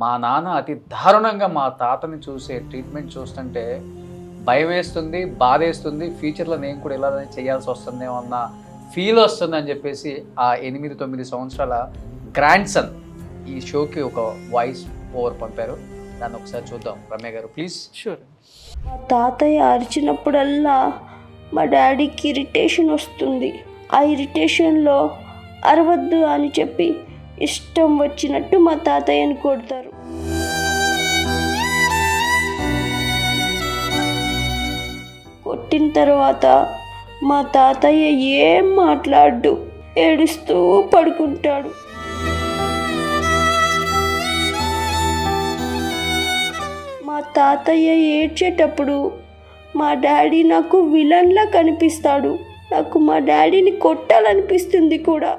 మా నాన్న అతి దారుణంగా మా తాతని చూసే ట్రీట్మెంట్ చూస్తుంటే భయం వేస్తుంది, బాధేస్తుంది. ఫ్యూచర్లో నేను కూడా ఇలా చేయాల్సి వస్తుందేమో అన్న ఫీల్ వస్తుంది అని చెప్పేసి ఆ 8-9 సంవత్సరాల గ్రాండ్ సన్ ఈ షోకి ఒక వాయిస్ ఓవర్ పంపారు. దాన్ని ఒకసారి చూద్దాం. రమ్య గారు ప్లీజ్. షూర్. మా తాతయ్య అరిచినప్పుడల్లా మా డాడీకి ఇరిటేషన్ వస్తుంది. ఆ ఇరిటేషన్లో అరవద్దు అని చెప్పి ఇష్టం వచ్చినట్టు మా తాతయ్యని కొడతారు. కొట్టిన తర్వాత మా తాతయ్య ఏం మాట్లాడు, ఏడుస్తూ పడుకుంటాడు. మా తాతయ్య ఏడ్చేటప్పుడు మా డాడీ నాకు విలన్లా కనిపిస్తాడు. నాకు మా డాడీని కొట్టాలనిపిస్తుంది కూడా.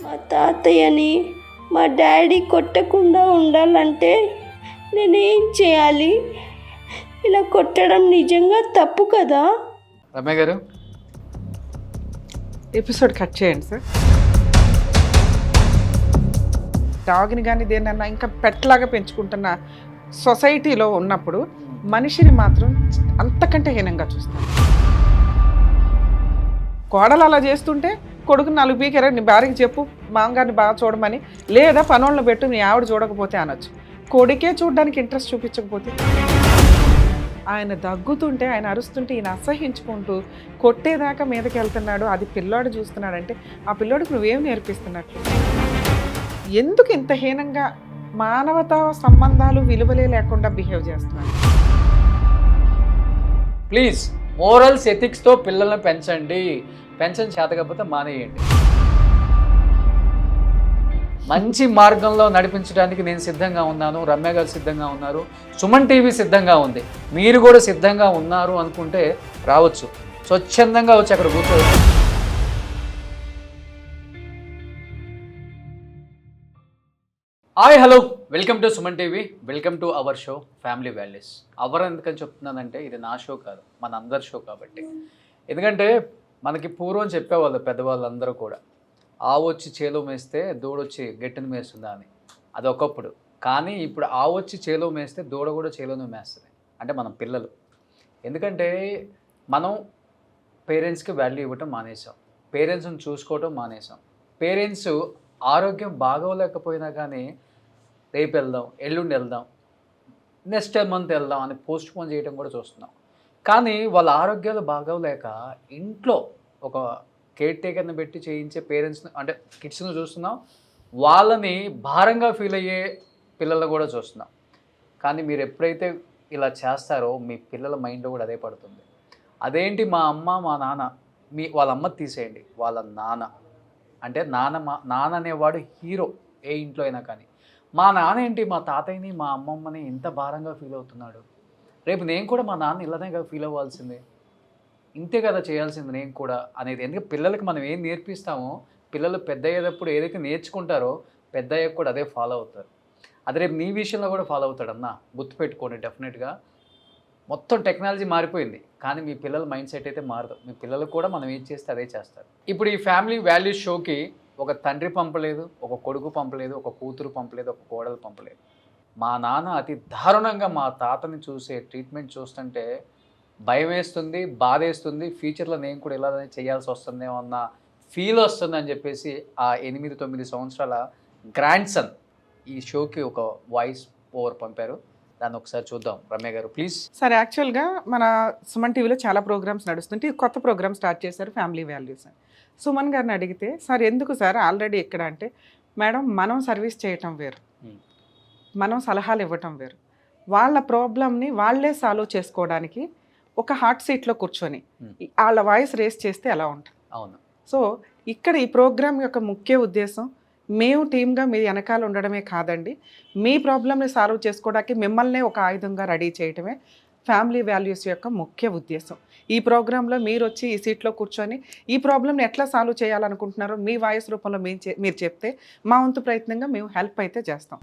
మా తాతయ్యని మా డాడీ కొట్టకుండా ఉండాలంటే నేనేం చేయాలి? ఇలా కొట్టడం నిజంగా తప్పు కదా? రమ్య గారు ఎపిసోడ్ కట్ చేయండి సార్. డాగ్ని కానీ దేనన్నా ఇంకా పెట్లాగా పెంచుకుంటున్న సొసైటీలో ఉన్నప్పుడు మనిషిని మాత్రం అంతకంటే హీనంగా చూస్తాను. కోడలు అలా చేస్తుంటే కొడుకు 4 పీకెరా నీ భార్యకి చెప్పు మామగారిని బాగా చూడమని, లేదా పనోళ్ళని పెట్టు నీ ఆవిడ చూడకపోతే అనొచ్చు. కొడుకే చూడడానికి ఇంట్రెస్ట్ చూపించకపోతే, ఆయన దగ్గుతుంటే ఆయన అరుస్తుంటే ఈయన అసహించుకుంటూ కొట్టేదాకా మీదకి వెళ్తున్నాడు. అది పిల్లోడు చూస్తున్నాడంటే ఆ పిల్లోడికి నువ్వేం నేర్పిస్తున్నట్లు? ఎందుకు ఇంత హీనంగా మానవతా సంబంధాలు విలువలే లేకుండా బిహేవ్ చేస్తున్నాడు? ప్లీజ్ మోరల్స్ ఎథిక్స్తో పిల్లల్ని పెంచండి. పెంచని చేత కాకపోతే మానేయండి. మంచి మార్గంలో నడిపించడానికి నేను సిద్ధంగా ఉన్నాను, రమ్య గారు సిద్ధంగా ఉన్నారు, సుమన్ టీవీ సిద్ధంగా ఉంది. మీరు కూడా సిద్ధంగా ఉన్నారు అనుకుంటే రావచ్చు, స్వచ్ఛందంగా వచ్చి అక్కడ కూర్చోవచ్చు. Hi hello, welcome to Suman TV, welcome to our show family values. Our ఎందుకని చెప్తున్నానంటే ఇది నా షో కాదు, మన అందరి షో కాబట్టి. ఎందుకంటే మనకి పూర్వం చెప్పేవాళ్ళు పెద్దవాళ్ళందరూ కూడా, ఆవు వచ్చి చేలో మేస్తే దూడొచ్చి గట్టిని మేస్తుందా అని. అది ఒకప్పుడు. కానీ ఇప్పుడు ఆవు వచ్చి చేలో మేస్తే దూడ కూడా చేలోనే మేస్తుంది. అంటే మనం పిల్లలు. ఎందుకంటే మనం పేరెంట్స్కి వాల్యూ ఇవ్వటం మానేసాం, పేరెంట్స్ని చూసుకోవటం మానేసాం. పేరెంట్స్ ఆరోగ్యం బాగోలేకపోయినా కానీ రేపు వెళ్దాం, ఎల్లుండి వెళ్దాం, నెక్స్ట్ మంత్ వెళ్దాం అని పోస్ట్ పోన్ చేయడం కూడా చూస్తున్నాం. కానీ వాళ్ళ ఆరోగ్యాలు బాగోలేక ఇంట్లో ఒక కేర్ టేకర్ని పెట్టి చేయించే పేరెంట్స్ని అంటే కిడ్స్ని చూస్తున్నాం. వాళ్ళని భారంగా ఫీల్ అయ్యే పిల్లలు కూడా చూస్తున్నాం. కానీ మీరు ఎప్పుడైతే ఇలా చేస్తారో మీ పిల్లల మైండ్లో కూడా అదే పడుతుంది. అదేంటి మా అమ్మ మా నాన్న, వాళ్ళ అమ్మ తీసేయండి, వాళ్ళ నాన్న అంటే నాన్న అనేవాడు హీరో ఏ ఇంట్లో అయినా. కానీ మా నాన్న ఏంటి మా తాతయ్యని మా అమ్మమ్మని ఇంత భారంగా ఫీల్ అవుతున్నాడు. రేపు నేను కూడా మా నాన్న ఇలానే కదా ఫీల్ అవ్వాల్సిందే, ఇంతే కదా చేయాల్సింది నేను కూడా అనేది. ఎందుకంటే పిల్లలకి మనం ఏం నేర్పిస్తామో పిల్లలు పెద్ద అయ్యేటప్పుడు ఏదైతే నేర్చుకుంటారో పెద్ద అయ్యాక కూడా అదే ఫాలో అవుతారు. అది రేపు నీ విషయంలో కూడా ఫాలో అవుతాడన్నా, గుర్తుపెట్టుకోండి. డెఫినెట్గా మొత్తం టెక్నాలజీ మారిపోయింది, కానీ మీ పిల్లల మైండ్ సెట్ అయితే మారదు. మీ పిల్లలు కూడా మనం ఏం చేస్తే అదే చేస్తారు. ఇప్పుడు ఈ ఫ్యామిలీ వాల్యూస్ షోకి ఒక తండ్రి పంపలేదు, ఒక కొడుకు పంపలేదు, ఒక కూతురు పంపలేదు, ఒక కోడలు పంపలేదు. మా నాన్న అతి దారుణంగా మా తాతని చూసే ట్రీట్మెంట్ చూస్తుంటే భయం వేస్తుంది, బాధేస్తుంది. ఫ్యూచర్లో నేను కూడా ఇలా చేయాల్సి వస్తుందేమో అన్న ఫీల్ వస్తుంది అని చెప్పేసి ఆ 8-9 సంవత్సరాల గ్రాండ్ సన్ ఈ షోకి ఒక వాయిస్ ఓవర్ పంపారు. దాన్ని ఒకసారి చూద్దాం. రమ్య గారు ప్లీజ్. సార్, యాక్చువల్గా మన సుమన్ టీవీలో చాలా ప్రోగ్రామ్స్ నడుస్తుంటే కొత్త ప్రోగ్రామ్ స్టార్ట్ చేశారు, ఫ్యామిలీ వాల్యూస్ అని. సుమన్ గారిని అడిగితే, సార్ ఎందుకు సార్ ఆల్రెడీ ఎక్కడ అంటే, మేడం మనం సర్వీస్ చేయటం వేరు, మనం సలహాలు ఇవ్వటం వేరు. వాళ్ళ ప్రాబ్లమ్ని వాళ్ళే సాల్వ్ చేసుకోవడానికి ఒక హాట్ సీట్లో కూర్చొని వాళ్ళ వాయిస్ రేస్ చేస్తే ఎలా ఉంటుంది. అవును. సో ఇక్కడ ఈ ప్రోగ్రామ్ యొక్క ముఖ్య ఉద్దేశం మేము టీమ్గా మీ వెనకాల ఉండడమే కాదండి, మీ ప్రాబ్లమ్ని సాల్వ్ చేసుకోవడానికి మిమ్మల్నే ఒక ఆయుధంగా రెడీ చేయటమే ఫ్యామిలీ వాల్యూస్ యొక్క ముఖ్య ఉద్దేశం. ఈ ప్రోగ్రాంలో మీరు వచ్చి ఈ సీట్లో కూర్చొని ఈ ప్రాబ్లమ్ని ఎట్లా సాల్వ్ చేయాలనుకుంటున్నారో మీ వాయిస్ రూపంలో మీరు చెప్తే మా వంతు ప్రయత్నంగా మేము హెల్ప్ అయితే చేస్తాం.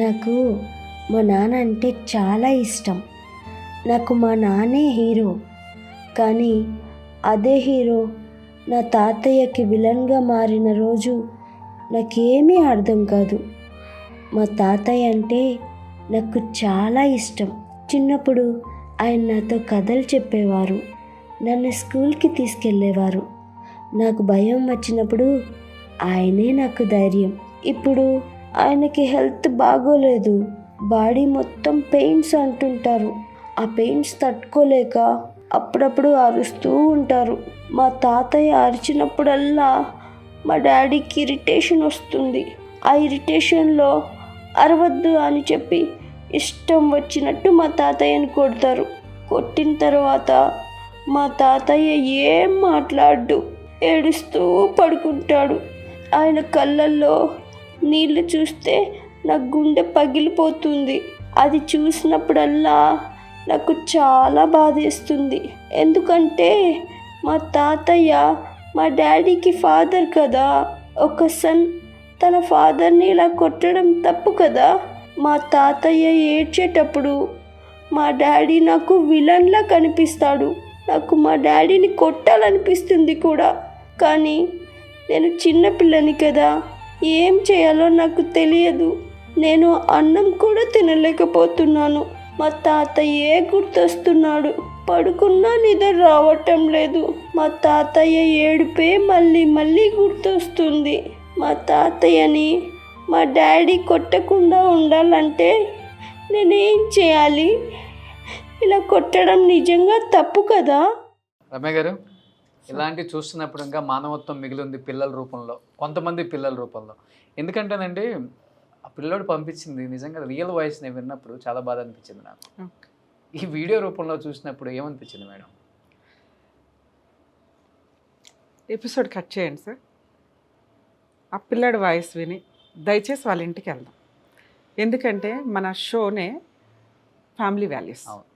నాకు మా నాన్న అంటే చాలా ఇష్టం. నాకు మా నాన్నే హీరో, కానీ అదే హీరో నా తాతయ్యకి విలన్గా మారిన రోజు నాకేమీ అర్థం కాదు. మా తాతయ్య అంటే నాకు చాలా ఇష్టం. చిన్నప్పుడు ఆయన నాతో కథలు చెప్పేవారు, నన్ను స్కూల్కి తీసుకెళ్ళేవారు. నాకు భయం వచ్చినప్పుడు ఆయనే నాకు ధైర్యం. ఇప్పుడు ఆయనకి హెల్త్ బాగోలేదు, బాడీ మొత్తం పెయిన్స్ అంటుంటారు. ఆ పెయిన్స్ తట్టుకోలేక అప్పుడప్పుడు అరుస్తూ ఉంటారు. మా తాతయ్య అరిచినప్పుడల్లా మా డాడీకి ఇరిటేషన్ వస్తుంది. ఆ ఇరిటేషన్లో అరవద్దు అని చెప్పి ఇష్టం వచ్చినట్టు మా తాతయ్యని కొడతారు. కొట్టిన తర్వాత మా తాతయ్య ఏం మాట్లాడు, ఏడుస్తూ పడుకుంటాడు. ఆయన కళ్ళల్లో నీళ్లు చూస్తే నా గుండె పగిలిపోతుంది. అది చూసినప్పుడల్లా నాకు చాలా బాధేస్తుంది. ఎందుకంటే మా తాతయ్య మా డాడీకి ఫాదర్ కదా. ఒక సన్ తన ఫాదర్ని ఇలా కొట్టడం తప్పు కదా. మా తాతయ్య ఏడ్చేటప్పుడు మా డాడీ నాకు విలన్లా కనిపిస్తాడు. నాకు మా డాడీని కొట్టాలనిపిస్తుంది కూడా, కానీ నేను చిన్నపిల్లని కదా, ఏం చేయాలో నాకు తెలియదు. నేను అన్నం కూడా తినలేకపోతున్నాను. మా తాతయ్యే గుర్తొస్తున్నాడు. పడుకున్నా నిద్ర రావటం లేదు. మా తాతయ్య ఏడుపే మళ్ళీ మళ్ళీ గుర్తొస్తుంది. మా తాతయ్యని మా డాడీ కొట్టకుండా ఉండాలంటే నేనేం చేయాలి? ఇలా కొట్టడం నిజంగా తప్పు కదా. రమ్య గారు, ఇలాంటివి చూస్తున్నప్పుడు ఇంకా మానవత్వం మిగిలింది పిల్లల రూపంలో, కొంతమంది పిల్లల రూపంలో. ఎందుకంటేనండి ఆ పిల్లోడు పంపించింది నిజంగా రియల్ వాయిస్ని విన్నప్పుడు చాలా బాధ అనిపించింది నాకు. ఈ వీడియో రూపంలో చూసినప్పుడు ఏమనిపించింది మేడం? ఎపిసోడ్ కట్ చేయండి సార్. ఆ పిల్లాడి వాయిస్ విని దయచేసి వాళ్ళ ఇంటికి వెళ్దాం. ఎందుకంటే మన షోనే ఫ్యామిలీ వాల్యూస్. అవును.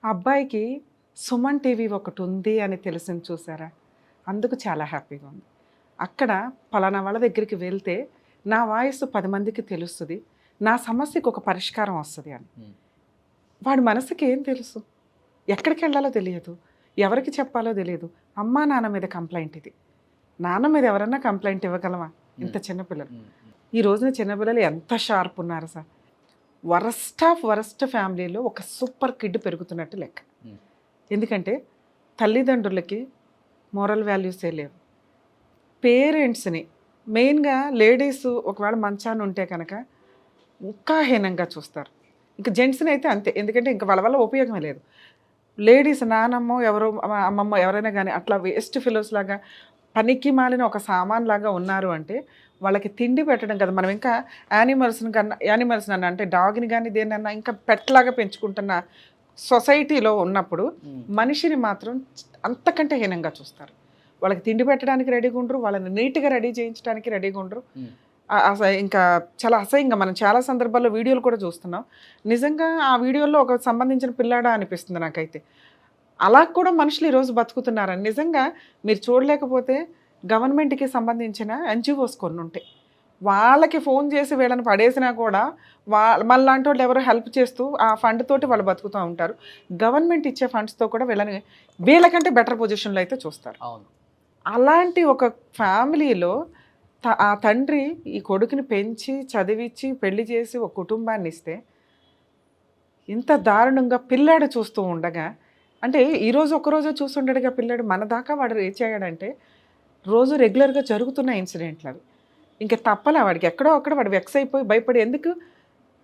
ఆ అబ్బాయికి సుమన్ టీవీ ఒకటి ఉంది అని తెలిసింది చూసారా, అందుకు చాలా హ్యాపీగా ఉంది. అక్కడ పలానా వాళ్ళ దగ్గరికి వెళ్తే నా వాయిస్ 10 మందికి తెలుస్తుంది, నా సమస్యకు ఒక పరిష్కారం వస్తుంది అని. వాడి మనసుకి ఏం తెలుసు, ఎక్కడికి వెళ్ళాలో తెలియదు, ఎవరికి చెప్పాలో తెలియదు. అమ్మా నాన్న మీద కంప్లైంట్. ఇది నాన్న మీద ఎవరన్నా కంప్లైంట్ ఇవ్వగలమా? ఇంత చిన్నపిల్లలు. ఈ రోజున చిన్నపిల్లలు ఎంత షార్ప్ ఉన్నారు సార్. వరస్ట్ ఆఫ్ వరస్ట్ ఫ్యామిలీలో ఒక సూపర్ కిడ్ పెరుగుతున్నట్టు లెక్క. ఎందుకంటే తల్లిదండ్రులకి మోరల్ వాల్యూసే లేవు. పేరెంట్స్ని, మెయిన్గా లేడీస్ ఒకవేళ మంచాన్ని ఉంటే కనుక ఇంకా హీనంగా చూస్తారు. ఇంకా జెంట్స్ని అయితే అంతే, ఎందుకంటే ఇంకా వాళ్ళ వల్ల ఉపయోగమే లేదు. లేడీస్ నానమ్మో ఎవరో అమ్మమ్మ ఎవరైనా కానీ అట్లా వేస్ట్ ఫిలోస్ లాగా పనికి మాలిన ఒక సామాన్ లాగా ఉన్నారు అంటే వాళ్ళకి తిండి పెట్టడం కదా. మనం ఇంకా యానిమల్స్ అన్న అంటే డాగ్ని కానీ దేన్నన్నా ఇంకా పెట్లాగా పెంచుకుంటున్న సొసైటీలో ఉన్నప్పుడు మనిషిని మాత్రం అంతకంటే హీనంగా చూస్తారు. వాళ్ళకి తిండి పెట్టడానికి రెడీగా ఉండరు, వాళ్ళని నీట్గా రెడీ చేయించడానికి రెడీగా ఉండరు. ఇంకా చాలా అసహ్యంగా మనం చాలా సందర్భాల్లో వీడియోలు కూడా చూస్తున్నాం. నిజంగా ఆ వీడియోలో ఒక సంబంధించిన పిల్లాడా అనిపిస్తుంది నాకైతే. అలా కూడా మనుషులు ఈరోజు బతుకుతున్నారని నిజంగా మీరు చూడలేకపోతే గవర్నమెంట్కి సంబంధించిన ఎన్జిఓస్ కొన్ని ఉంటాయి, వాళ్ళకి ఫోన్ చేసి వీళ్ళని పడేసినా కూడా మళ్ళాంటి వాళ్ళు ఎవరో హెల్ప్ చేస్తూ ఆ ఫండ్ తోటి వాళ్ళు బతుకుతూ ఉంటారు. గవర్నమెంట్ ఇచ్చే ఫండ్స్తో కూడా వీళ్ళకంటే బెటర్ పొజిషన్లో అయితే చూస్తారు. అవును. అలాంటి ఒక ఫ్యామిలీలో ఆ తండ్రి ఈ కొడుకుని పెంచి చదివించి పెళ్లి చేసి ఒక కుటుంబాన్ని ఇస్తే ఇంత దారుణంగా పిల్లాడు చూస్తూ ఉండగా, అంటే ఈరోజు ఒక్కరోజు చూస్తుండగా పిల్లాడు మన దాకా వాడు రీచ్ అయ్యాడంటే రోజు రెగ్యులర్గా జరుగుతున్న ఇన్సిడెంట్లు అవి. ఇంకా తప్పలే వాడికి, ఎక్కడో అక్కడ వాడు వెక్స్ అయిపోయి భయపడి ఎందుకు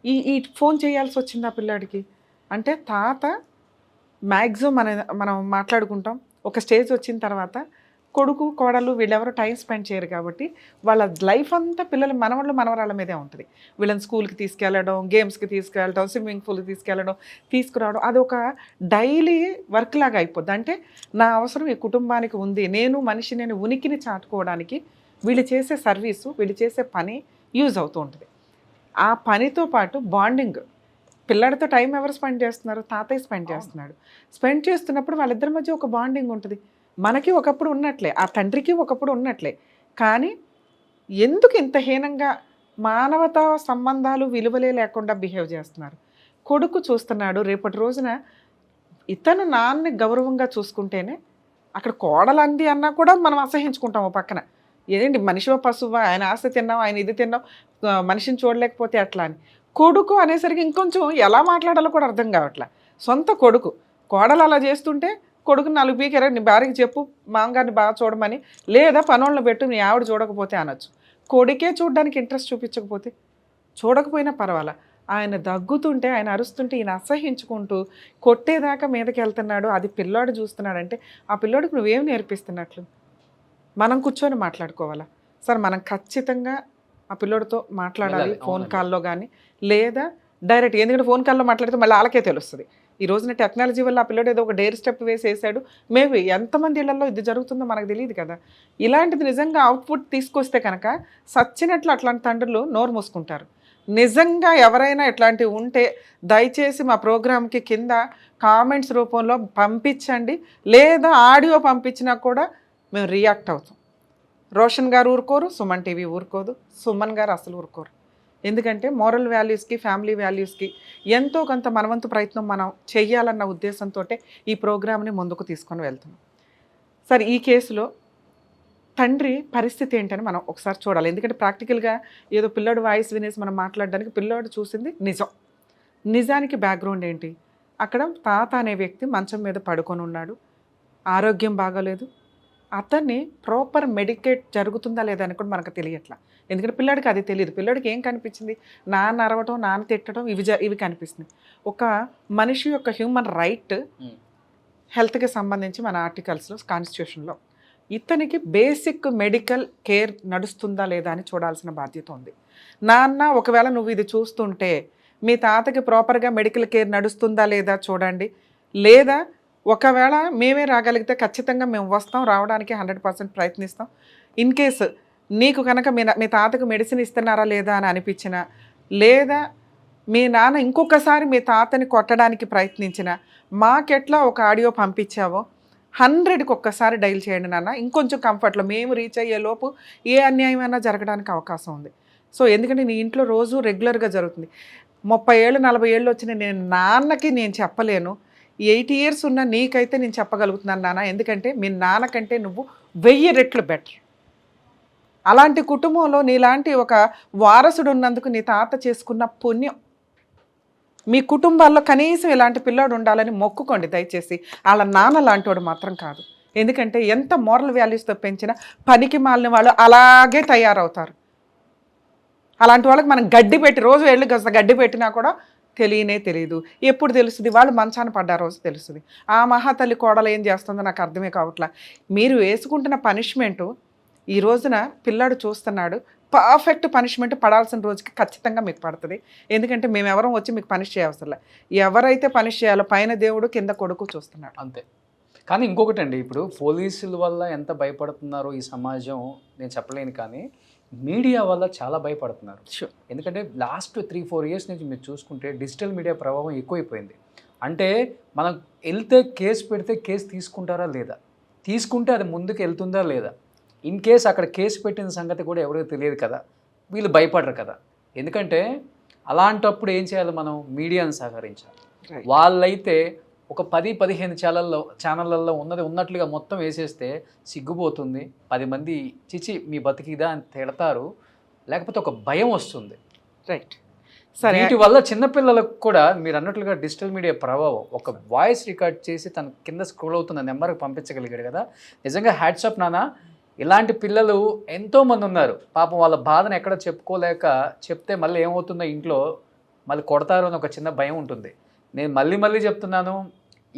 ఈ ఫోన్ చేయాల్సి వచ్చింది ఆ పిల్లాడికి అంటే తాత మ్యాక్సిమం మనం మాట్లాడుకుంటాం. ఒక స్టేజ్ వచ్చిన తర్వాత కొడుకు కోడలు వీళ్ళెవరో టైం స్పెండ్ చేయరు కాబట్టి వాళ్ళ లైఫ్ అంతా పిల్లలు మనవాళ్ళు మనవరాళ్ళ మీదే ఉంటుంది. వీళ్ళని స్కూల్కి తీసుకెళ్ళడం, గేమ్స్కి తీసుకెళ్ళడం, స్విమ్మింగ్ పూల్కి తీసుకెళ్ళడం, తీసుకురావడం, అది ఒక డైలీ వర్క్ లాగా అయిపోద్ది. అంటే నా అవసరం ఈ కుటుంబానికి ఉంది, నేను మనిషిని ఉనికిని చాటుకోవడానికి వీళ్ళు చేసే సర్వీసు, వీళ్ళు చేసే పని యూజ్ అవుతూ ఉంటుంది. ఆ పనితో పాటు బాండింగ్, పిల్లడితో టైం ఎవరు స్పెండ్ చేస్తున్నారు? తాతయ్య స్పెండ్ చేస్తున్నాడు. స్పెండ్ చేస్తున్నప్పుడు వాళ్ళిద్దరి మధ్య ఒక బాండింగ్ ఉంటుంది. మనకి ఒకప్పుడు ఉన్నట్లే, ఆ తండ్రికి ఒకప్పుడు ఉన్నట్లే. కానీ ఎందుకు ఇంత హీనంగా మానవతా సంబంధాలు విలువలే లేకుండా బిహేవ్ చేస్తున్నారు? కొడుకు చూస్తున్నాడు, రేపటి రోజున ఇతను నాన్నని గౌరవంగా చూసుకుంటేనే అక్కడ కోడలు అంది అన్నా కూడా మనం అసహించుకుంటాం ఓ పక్కన. ఏదేంటి మనిషివో పశువా, ఆయన ఆస్తి తిన్నావు, ఆయన ఇది తిన్నావు, మనిషిని చూడలేకపోతే అట్లా అని. కొడుకు అనేసరికి ఇంకొంచెం ఎలా మాట్లాడాలో కూడా అర్థం కావట్లే. సొంత కొడుకు కోడలు అలా చేస్తుంటే కొడుకుని 4 పీకెరా నీ భార్యకి చెప్పు మామగారిని బాగా చూడమని, లేదా పనోళ్ళని పెట్టు నీ ఆవిడ చూడకపోతే అనొచ్చు. కొడుకే చూడడానికి ఇంట్రెస్ట్ చూపించకపోతే, చూడకపోయినా పర్వాలా, ఆయన దగ్గుతుంటే ఆయన అరుస్తుంటే ఈయన అసహించుకుంటూ కొట్టేదాకా మీదకి వెళ్తున్నాడు, అది పిల్లోడు చూస్తున్నాడంటే ఆ పిల్లోడికి నువ్వేం నేర్పిస్తున్నట్లు? మనం కూర్చొని మాట్లాడుకోవాలా? సార్ మనం ఖచ్చితంగా ఆ పిల్లోడితో మాట్లాడాలి, ఫోన్ కాల్లో కానీ లేదా డైరెక్ట్. ఎందుకంటే ఫోన్ కాల్లో మాట్లాడితే మళ్ళీ వాళ్ళకే తెలుస్తుంది. ఈ రోజున టెక్నాలజీ వల్ల ఆ పిల్లోడు ఏదో ఒక డేర్ స్టెప్ వేసేసాడు, మేబీ ఎంతమంది ఇళ్లలో ఇది జరుగుతుందో మనకు తెలియదు కదా. ఇలాంటిది నిజంగా అవుట్పుట్ తీసుకొస్తే కనుక సచ్చినట్లు అట్లాంటి తండ్రులు నోరు మూసుకుంటారు. నిజంగా ఎవరైనా ఇట్లాంటివి ఉంటే దయచేసి మా ప్రోగ్రామ్కి కింద కామెంట్స్ రూపంలో పంపించండి, లేదా ఆడియో పంపించినా కూడా మేము రియాక్ట్ అవుతాం. రోషన్ గారు ఊరుకోరు, సుమన్ టీవీ ఊరుకోదు, సుమన్ గారు అసలు ఊరుకోరు. ఎందుకంటే మోరల్ వాల్యూస్కి, ఫ్యామిలీ వాల్యూస్కి ఎంతో కొంత మనవంతు ప్రయత్నం మనం చెయ్యాలన్న ఉద్దేశంతో ఈ ప్రోగ్రామ్ని ముందుకు తీసుకొని వెళ్తున్నాం. సార్ ఈ కేసులో తండ్రి పరిస్థితి ఏంటని మనం ఒకసారి చూడాలి. ఎందుకంటే ప్రాక్టికల్గా ఏదో పిల్లోడు వాయిస్ వినేసి మనం మాట్లాడడానికి, పిల్లోడు చూసింది నిజం. నిజానికి బ్యాక్గ్రౌండ్ ఏంటి? అక్కడ తాత అనే వ్యక్తి మంచం మీద పడుకొని ఉన్నాడు, ఆరోగ్యం బాగోలేదు, అతన్ని ప్రాపర్ మెడికేట్ జరుగుతుందా లేదా అని కూడా మనకు తెలియట్లా. ఎందుకంటే పిల్లాడికి అది తెలియదు. పిల్లాడికి ఏం కనిపించింది? నాన్న అరవటం, నాన్న తిట్టడం, ఇవి కనిపిస్తుంది. ఒక మనిషి యొక్క హ్యూమన్ రైట్ హెల్త్కి సంబంధించి మన ఆర్టికల్స్లో, కాన్స్టిట్యూషన్లో ఇతనికి బేసిక్ మెడికల్ కేర్ నడుస్తుందా లేదా అని చూడాల్సిన బాధ్యత ఉంది. నాన్న ఒకవేళ నువ్వు ఇది చూస్తుంటే మీ తాతకి ప్రాపర్గా మెడికల్ కేర్ నడుస్తుందా లేదా చూడండి, లేదా ఒకవేళ మేమే రాగలిగితే ఖచ్చితంగా మేము వస్తాం, రావడానికి 100% ప్రయత్నిస్తాం. ఇన్ కేసు నీకు కనుక మీ తాతకు మెడిసిన్ ఇస్తున్నారా లేదా అని అనిపించినా, లేదా మీ నాన్న ఇంకొకసారి మీ తాతని కొట్టడానికి ప్రయత్నించినా, మాకెట్లా ఒక ఆడియో పంపించావో 100కి ఒక్కసారి డైల్ చేయండి నాన్న. ఇంకొంచెం కంఫర్ట్లో మేము రీచ్ అయ్యేలోపు ఏ అన్యాయమైనా జరగడానికి అవకాశం ఉంది. సో ఎందుకంటే నీ ఇంట్లో రోజు రెగ్యులర్గా జరుగుతుంది. 30 ఏళ్ళు 40 ఏళ్ళు వచ్చిన నేను నాన్నకి నేను చెప్పలేను, 80 years ఉన్న నీకైతే నేను చెప్పగలుగుతున్నాను నాన్న. ఎందుకంటే మీ నాన్నకంటే నువ్వు 1000 రెట్లు బెటర్. అలాంటి కుటుంబంలో నీలాంటి ఒక వారసుడు ఉన్నందుకు నీ తాత చేసుకున్న పుణ్యం. మీ కుటుంబాల్లో కనీసం ఇలాంటి పిల్లోడు ఉండాలని మొక్కుకోండి దయచేసి. వాళ్ళ నాన్న లాంటివాడు మాత్రం కాదు. ఎందుకంటే ఎంత మోరల్ వాల్యూస్తో పెంచినా పనికి మాలిన వాళ్ళు అలాగే తయారవుతారు. అలాంటి వాళ్ళకి మనం గడ్డి పెట్టి రోజు వెళ్ళి గడ్డి పెట్టినా కూడా తెలియదు. ఎప్పుడు తెలుస్తుంది? వాళ్ళు మంచాన పడ్డ రోజు తెలుస్తుంది. ఆ మహాతల్లి కోడలు ఏం చేస్తుందో నాకు అర్థమే కావట్లా. మీరు వేసుకుంటున్న పనిష్మెంటు ఈ రోజున పిల్లాడు చూస్తున్నాడు, పర్ఫెక్ట్ పనిష్మెంట్ పడాల్సిన రోజుకి ఖచ్చితంగా మీకు పడుతుంది. ఎందుకంటే మేము ఎవరం వచ్చి మీకు పనిష్ చేయవసరం. ఎవరైతే పనిష్ చేయాలో పైన దేవుడు, కింద కొడుకు చూస్తున్నాడు అంతే. కానీ ఇంకొకటి అండి, ఇప్పుడు పోలీసుల వల్ల ఎంత భయపడుతున్నారో ఈ సమాజం నేను చెప్పలేను, కానీ మీడియా వల్ల చాలా భయపడుతున్నారు. ఎందుకంటే లాస్ట్ 3-4 years నుంచి మీరు చూసుకుంటే డిజిటల్ మీడియా ప్రభావం ఎక్కువైపోయింది. అంటే మనం వెళ్తే కేసు పెడితే కేసు తీసుకుంటారా లేదా, తీసుకుంటే అది ముందుకు వెళ్తుందా లేదా, ఇన్ కేసు అక్కడ కేసు పెట్టిన సంగతి కూడా ఎవరికి తెలియదు కదా, వీళ్ళు భయపడరు కదా. ఎందుకంటే అలాంటప్పుడు ఏం చేయాలి? మనం మీడియాను సహకరించాలి. వాళ్ళైతే ఒక 10-15 ఛానళ్ళల్లో ఉన్నట్లుగా మొత్తం వేసేస్తే సిగ్గుపోతుంది. 10 మంది చిచి మీ బతికిదా అని తిడతారు, లేకపోతే ఒక భయం వస్తుంది. రైట్. వీటి వల్ల చిన్నపిల్లలకు కూడా మీరు అన్నట్లుగా డిజిటల్ మీడియా ప్రభావం, ఒక వాయిస్ రికార్డ్ చేసి తన కింద స్క్రోల్ అవుతున్న నెంబర్కి పంపించగలిగాడు కదా, నిజంగా హ్యాట్స్ ఆఫ్ నాన్న. ఇలాంటి పిల్లలు ఎంతోమంది ఉన్నారు. పాపం వాళ్ళ బాధను ఎక్కడ చెప్పుకోలేక చెప్తే మళ్ళీ ఏమవుతుందో ఇంట్లో మళ్ళీ కొడతారు అని ఒక చిన్న భయం ఉంటుంది. నేను మళ్ళీ చెప్తున్నాను,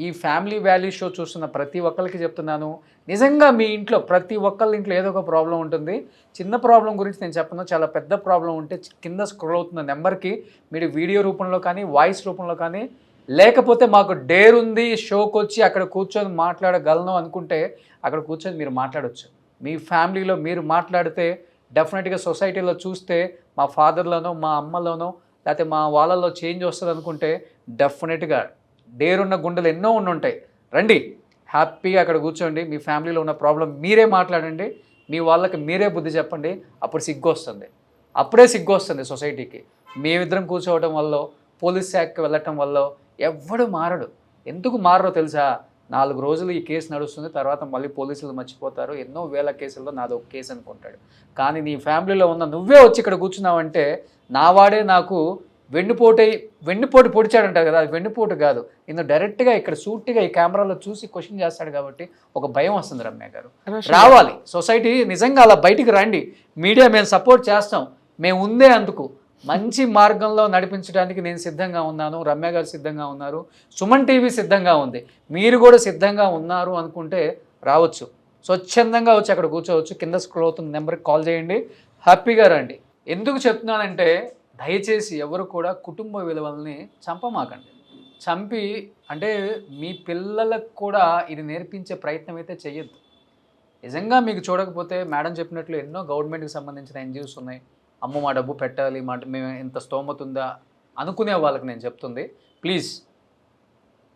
ఈ ఫ్యామిలీ వాల్యూ షో చూస్తున్న ప్రతి ఒక్కరికి చెప్తున్నాను, నిజంగా మీ ఇంట్లో ప్రతి ఒక్కళ్ళ ఇంట్లో ఏదో ఒక ప్రాబ్లం ఉంటుంది. చిన్న ప్రాబ్లం గురించి నేను చెప్పను, చాలా పెద్ద ప్రాబ్లం ఉంటే కింద స్క్రోల్ అవుతున్న నెంబర్కి మీరు వీడియో రూపంలో కానీ వాయిస్ రూపంలో కానీ, లేకపోతే మాకు డేర్ ఉంది షోకి వచ్చి అక్కడ కూర్చొని మాట్లాడగలను అనుకుంటే అక్కడ కూర్చొని మీరు మాట్లాడవచ్చు. మీ ఫ్యామిలీలో మీరు మాట్లాడితే డెఫినెట్గా సొసైటీలో చూస్తే మా ఫాదర్లోనో మా అమ్మలోనో లేకపోతే మా వాళ్ళలో చేంజ్ వస్తుంది అనుకుంటే డెఫినెట్గా డేరున్న గుండెలు ఎన్నో ఉండుంటాయి. రండి, హ్యాపీగా అక్కడ కూర్చోండి, మీ ఫ్యామిలీలో ఉన్న ప్రాబ్లం మీరే మాట్లాడండి, మీ వాళ్ళకి మీరే బుద్ధి చెప్పండి. అప్పుడు సిగ్గు వస్తుంది, అప్పుడే సిగ్గు వస్తుంది సొసైటీకి. మేమిద్దరం కూర్చోవడం వల్ల, పోలీస్ శాఖకి వెళ్ళటం వల్ల ఎవ్వడు మారడు. ఎందుకు మారో తెలుసా? 4 రోజులు ఈ కేసు నడుస్తుంది, తర్వాత మళ్ళీ పోలీసులు మర్చిపోతారు, ఎన్నో వేల కేసుల్లో నాది ఒక కేసు అనుకుంటాడు. కానీ నీ ఫ్యామిలీలో ఉన్న నువ్వే వచ్చి ఇక్కడ కూర్చున్నావంటే నా వాడే నాకు వెన్నుపోటు పొడిచాడంటారు కదా, అది వెన్నుపోటు కాదు. నేను డైరెక్ట్గా ఇక్కడ సూటిగా ఈ కెమెరాలో చూసి క్వశ్చన్ చేస్తాడు కాబట్టి ఒక భయం వస్తుంది. రమ్య గారు రావాలి, సొసైటీ నిజంగా అలా బయటికి రండి. మీడియా మేము సపోర్ట్ చేస్తాం, మేము ఉందే అందుకు. మంచి మార్గంలో నడిపించడానికి నేను సిద్ధంగా ఉన్నాను, రమ్య గారు సిద్ధంగా ఉన్నారు, సుమన్ టీవీ సిద్ధంగా ఉంది. మీరు కూడా సిద్ధంగా ఉన్నారు అనుకుంటే రావచ్చు, స్వచ్ఛందంగా వచ్చి అక్కడ కూర్చోవచ్చు. కింద స్క్రోల్ అవుతున్న నెంబర్కి కాల్ చేయండి, హ్యాపీగా రండి. ఎందుకు చెప్తున్నానంటే దయచేసి ఎవరు కూడా కుటుంబ విలువల్ని చంపమాకండి. చంపి అంటే మీ పిల్లలకు కూడా ఇది నేర్పించే ప్రయత్నం అయితే చెయ్యొద్దు. నిజంగా మీకు చూడకపోతే మేడం చెప్పినట్లు ఎన్నో గవర్నమెంట్కి సంబంధించిన ఎన్జిఓస్ ఉన్నాయి. అమ్మ మా డబ్బు పెట్టాలి, మేము ఎంత స్తోమత ఉందా అనుకునే వాళ్ళకి నేను చెప్తుంది, ప్లీజ్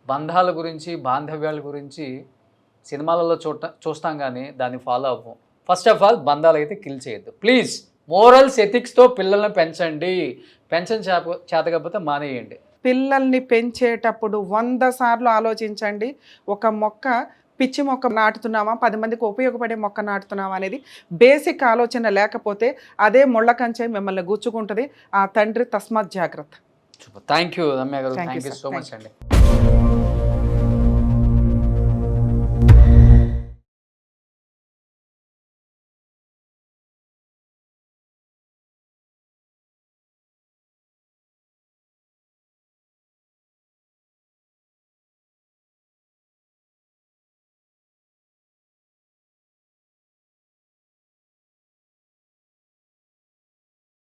బంధాల గురించి బాంధవ్యాల గురించి సినిమాలలో చూస్తాం కానీ దాన్ని ఫాలో అవ్వం. ఫస్ట్ ఆఫ్ ఆల్ బంధాలు అయితే కిల్ చేయొద్దు ప్లీజ్. మోరల్స్ ఎథిక్స్తో పిల్లల్ని పెంచండి, చేతకపోతే మానేయండి. పిల్లల్ని పెంచేటప్పుడు 100 సార్లు ఆలోచించండి. ఒక పిచ్చి మొక్క నాటుతున్నామా, 10 మందికి ఉపయోగపడే మొక్క నాటుతున్నామా అనేది బేసిక్ ఆలోచన లేకపోతే అదే ముళ్ళ కంచె మిమ్మల్ని గుచ్చుకుంటుంది. ఆ తండ్రి తస్మాత్ జాగ్రత్త. థ్యాంక్ యూ రమ్య గారు, థ్యాంక్ యూ సో మచ్ అండి.